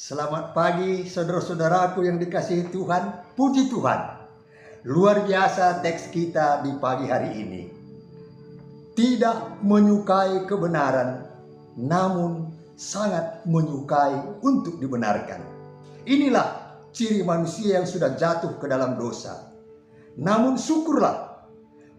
Selamat pagi saudara-saudaraku yang dikasihi Tuhan. Puji Tuhan. Luar biasa teks kita di pagi hari ini. Tidak menyukai kebenaran, namun sangat menyukai untuk dibenarkan. Inilah ciri manusia yang sudah jatuh ke dalam dosa. Namun syukurlah,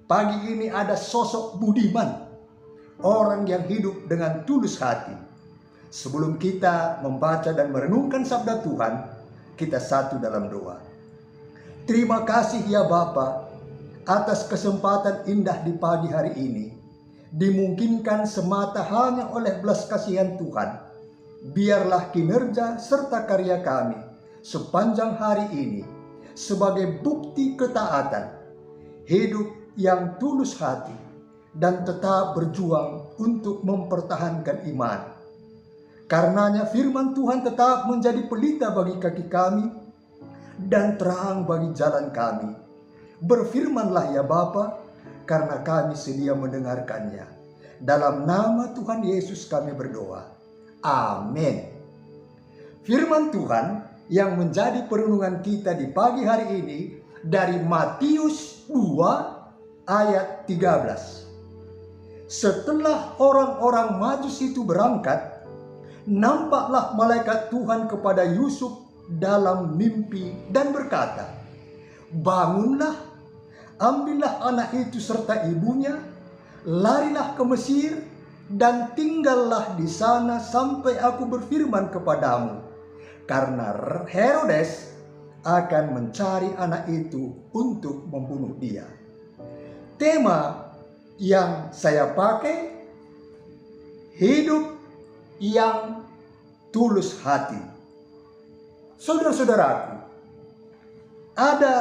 pagi ini ada sosok budiman, orang yang hidup dengan tulus hati. Sebelum kita membaca dan merenungkan sabda Tuhan, kita satu dalam doa. Terima kasih ya Bapa atas kesempatan indah di pagi hari ini. Dimungkinkan semata hanya oleh belas kasihan Tuhan. Biarlah kinerja serta karya kami sepanjang hari ini sebagai bukti ketaatan, hidup yang tulus hati, dan tetap berjuang untuk mempertahankan iman. Karenanya firman Tuhan tetap menjadi pelita bagi kaki kami dan terang bagi jalan kami. Berfirmanlah ya Bapa, karena kami sedia mendengarkannya. Dalam nama Tuhan Yesus kami berdoa. Amin. Firman Tuhan yang menjadi perenungan kita di pagi hari ini dari Matius 2 ayat 13. Setelah orang-orang Majus itu berangkat, nampaklah malaikat Tuhan kepada Yusuf dalam mimpi dan berkata, "Bangunlah, ambillah anak itu serta ibunya, larilah ke Mesir dan tinggallah di sana sampai aku berfirman kepadamu, karena Herodes akan mencari anak itu untuk membunuh dia." Tema yang saya pakai, hidup yang tulus hati. Saudara-saudaraku, ada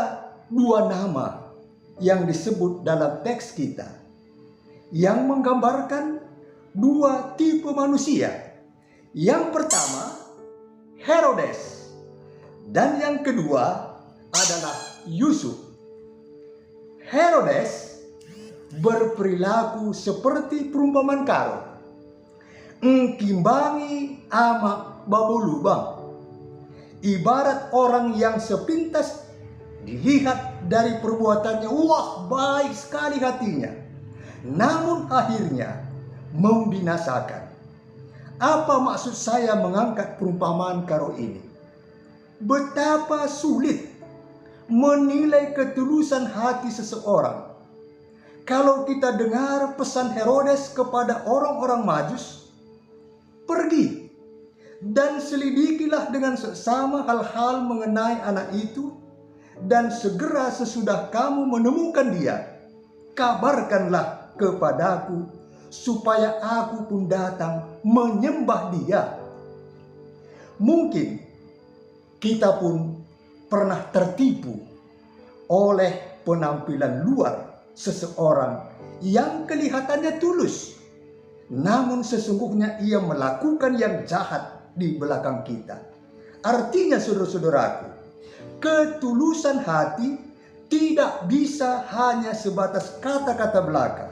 dua nama yang disebut dalam teks kita yang menggambarkan dua tipe manusia. Yang pertama, Herodes, dan yang kedua adalah Yusuf. Herodes berperilaku seperti perumpamaan karo. Engkimbangi ama babulubang. Ibarat orang yang sepintas dilihat dari perbuatannya, wah baik sekali hatinya, namun akhirnya membinasakan. Apa maksud saya mengangkat perumpamaan karo ini? Betapa sulit menilai ketulusan hati seseorang kalau kita dengar pesan Herodes kepada orang-orang Majus, "Pergi dan selidikilah dengan seksama hal-hal mengenai anak itu, dan segera sesudah kamu menemukan dia, kabarkanlah kepadaku supaya aku pun datang menyembah dia." Mungkin kita pun pernah tertipu oleh penampilan luar seseorang yang kelihatannya tulus, namun sesungguhnya ia melakukan yang jahat di belakang kita. Artinya saudara-saudaraku, ketulusan hati tidak bisa hanya sebatas kata-kata belaka,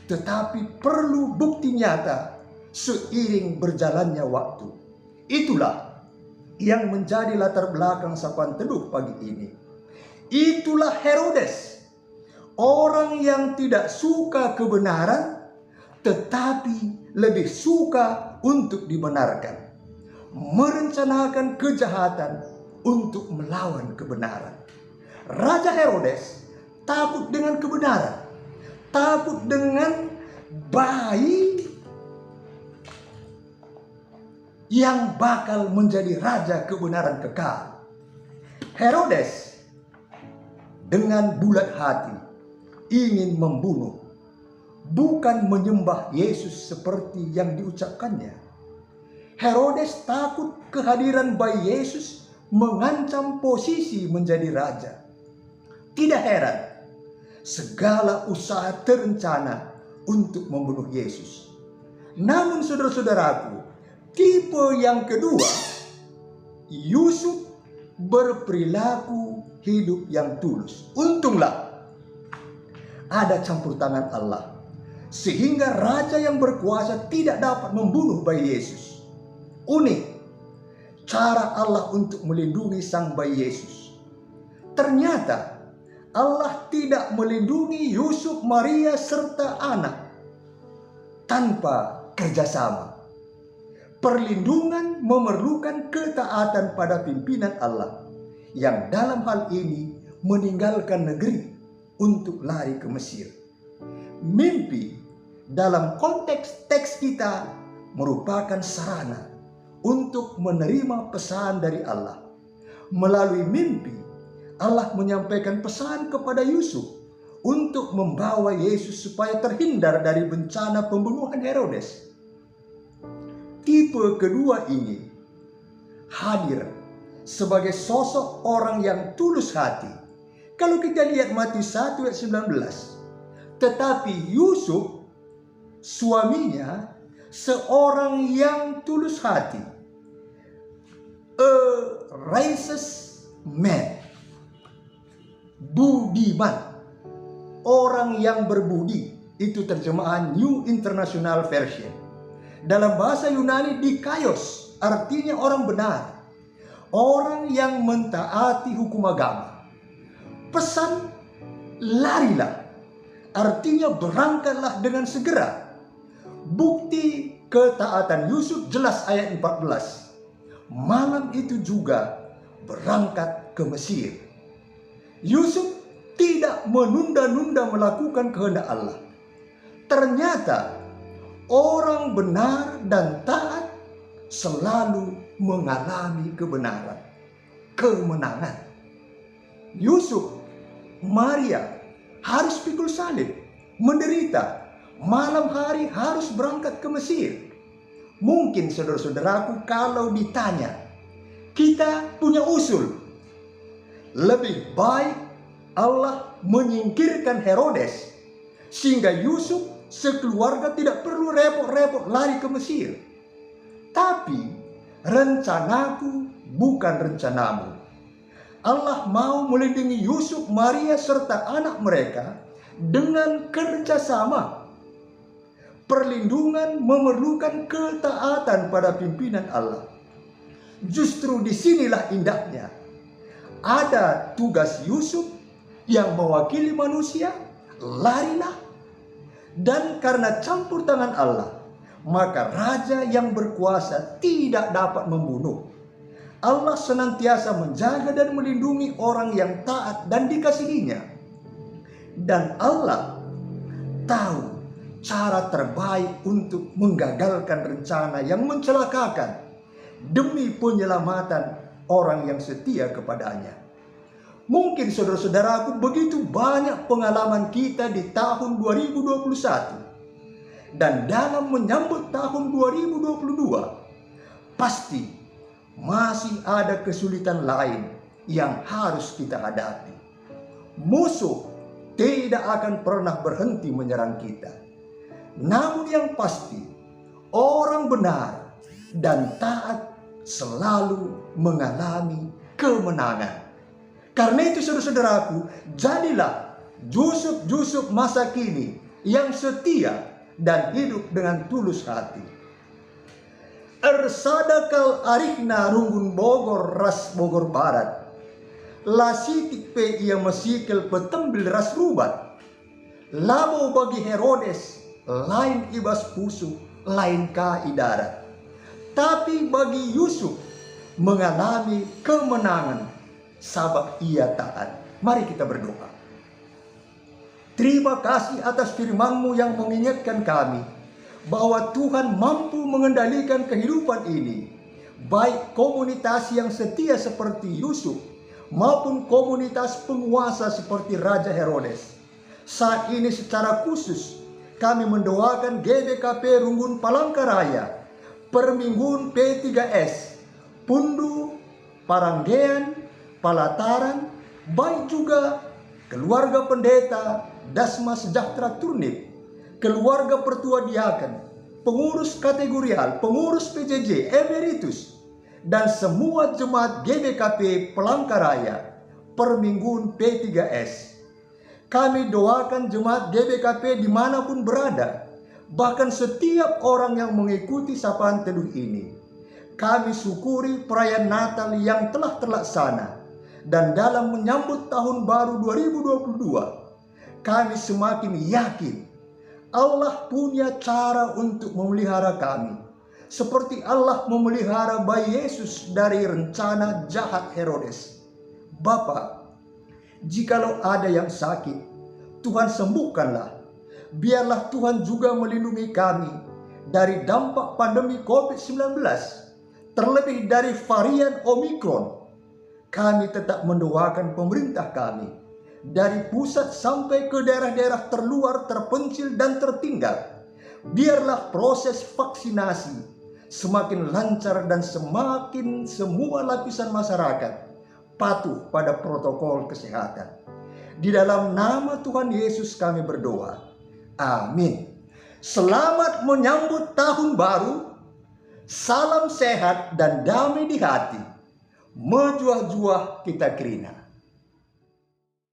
tetapi perlu bukti nyata seiring berjalannya waktu. Itulah yang menjadi latar belakang sapaan teduh pagi ini. Itulah Herodes, orang yang tidak suka kebenaran tetapi lebih suka untuk dibenarkan, merencanakan kejahatan untuk melawan kebenaran. Raja Herodes takut dengan kebenaran, takut dengan bayi yang bakal menjadi raja kebenaran kekal. Herodes dengan bulat hati ingin membunuh, bukan menyembah Yesus seperti yang diucapkannya. Herodes takut kehadiran bayi Yesus mengancam posisi menjadi raja. Tidak heran, segala usaha terencana untuk membunuh Yesus. Namun saudara-saudaraku, tipe yang kedua, Yusuf berperilaku hidup yang tulus. Untunglah ada campur tangan Allah, sehingga raja yang berkuasa tidak dapat membunuh bayi Yesus. Unik, cara Allah untuk melindungi sang bayi Yesus. Ternyata Allah tidak melindungi Yusuf, Maria, serta anak tanpa kerjasama. Perlindungan memerlukan ketaatan pada pimpinan Allah, yang dalam hal ini meninggalkan negeri untuk lari ke Mesir. Mimpi dalam konteks teks kita merupakan sarana untuk menerima pesan dari Allah. Melalui mimpi, Allah menyampaikan pesan kepada Yusuf untuk membawa Yesus supaya terhindar dari bencana pembunuhan Herodes. Tipe kedua ini hadir sebagai sosok orang yang tulus hati. Kalau kita lihat Matius 1 ayat 19, tetapi Yusuf suaminya seorang yang tulus hati, a righteous man, budiman, orang yang berbudi. Itu terjemahan New International Version. Dalam bahasa Yunani dikaios, artinya orang benar, orang yang mentaati hukum agama. Pesan larilah, artinya berangkatlah dengan segera. Bukti ketaatan Yusuf jelas ayat 14. Malam itu juga berangkat ke Mesir. Yusuf tidak menunda-nunda melakukan kehendak Allah. Ternyata orang benar dan taat selalu mengalami kebenaran, kemenangan. Yusuf, Maria harus pikul salib, menderita, malam hari harus berangkat ke Mesir. Mungkin saudara-saudaraku kalau ditanya, kita punya usul, lebih baik Allah menyingkirkan Herodes sehingga Yusuf sekeluarga tidak perlu repot-repot lari ke Mesir. Tapi rencanaku bukan rencanamu. Allah mau melindungi Yusuf, Maria, serta anak mereka dengan kerjasama. Perlindungan memerlukan ketaatan pada pimpinan Allah. Justru disinilah indahnya. Ada tugas Yusuf yang mewakili manusia, larilah. Dan karena campur tangan Allah, maka raja yang berkuasa tidak dapat membunuh. Allah senantiasa menjaga dan melindungi orang yang taat dan dikasihinya. Dan Allah tahu cara terbaik untuk menggagalkan rencana yang mencelakakan demi penyelamatan orang yang setia kepadanya. Mungkin saudara-saudaraku begitu banyak pengalaman kita di tahun 2021. Dan dalam menyambut tahun 2022, pasti masih ada kesulitan lain yang harus kita hadapi. Musuh tidak akan pernah berhenti menyerang kita. Namun yang pasti, orang benar dan taat selalu mengalami kemenangan. Karena itu saudara-saudaraku, jadilah Yusuf masa kini yang setia dan hidup dengan tulus hati. Ersadakal arikna runggun Bogor ras Bogor Barat. Lasitik pe ia mesikel petembil ras rubat. Labo bagi Herodes, lain ibas pusu, lain ka idarat. Tapi bagi Yusuf mengalami kemenangan sabab ia taat. Mari kita berdoa. Terima kasih atas firman-Mu yang mengingatkan kami bahwa Tuhan mampu mengendalikan kehidupan ini, baik komunitas yang setia seperti Yusuf maupun komunitas penguasa seperti Raja Herodes. Saat ini secara khusus kami mendoakan GBKP Runggun Palangkaraya, Perminggun P3S, Pundu, Paranggean, Palataran, baik juga keluarga pendeta Dasma Sejahtera Turnip, keluarga pertua diaken, pengurus kategorial, pengurus PJJ, emeritus, dan semua jemaat GBKP Palangkaraya, Perminggun P3S. Kami doakan jemaat GBKP dimanapun berada, bahkan setiap orang yang mengikuti sapaan teduh ini. kami syukuri perayaan Natal yang telah terlaksana. Dan dalam menyambut tahun baru 2022, kami semakin yakin Allah punya cara untuk memelihara kami. Seperti Allah memelihara bayi Yesus dari rencana jahat Herodes. Bapa, jikalau ada yang sakit, Tuhan sembuhkanlah. Biarlah Tuhan juga melindungi kami dari dampak pandemi COVID-19, terlebih dari varian Omikron. Kami tetap mendoakan pemerintah kami, dari pusat sampai ke daerah-daerah terluar, terpencil, dan tertinggal. Biarlah proses vaksinasi semakin lancar dan semakin semua lapisan masyarakat patuh pada protokol kesehatan. Di dalam nama Tuhan Yesus kami berdoa. Amin. Selamat menyambut tahun baru. Salam sehat dan damai di hati. Menjuah-juah kita kerina.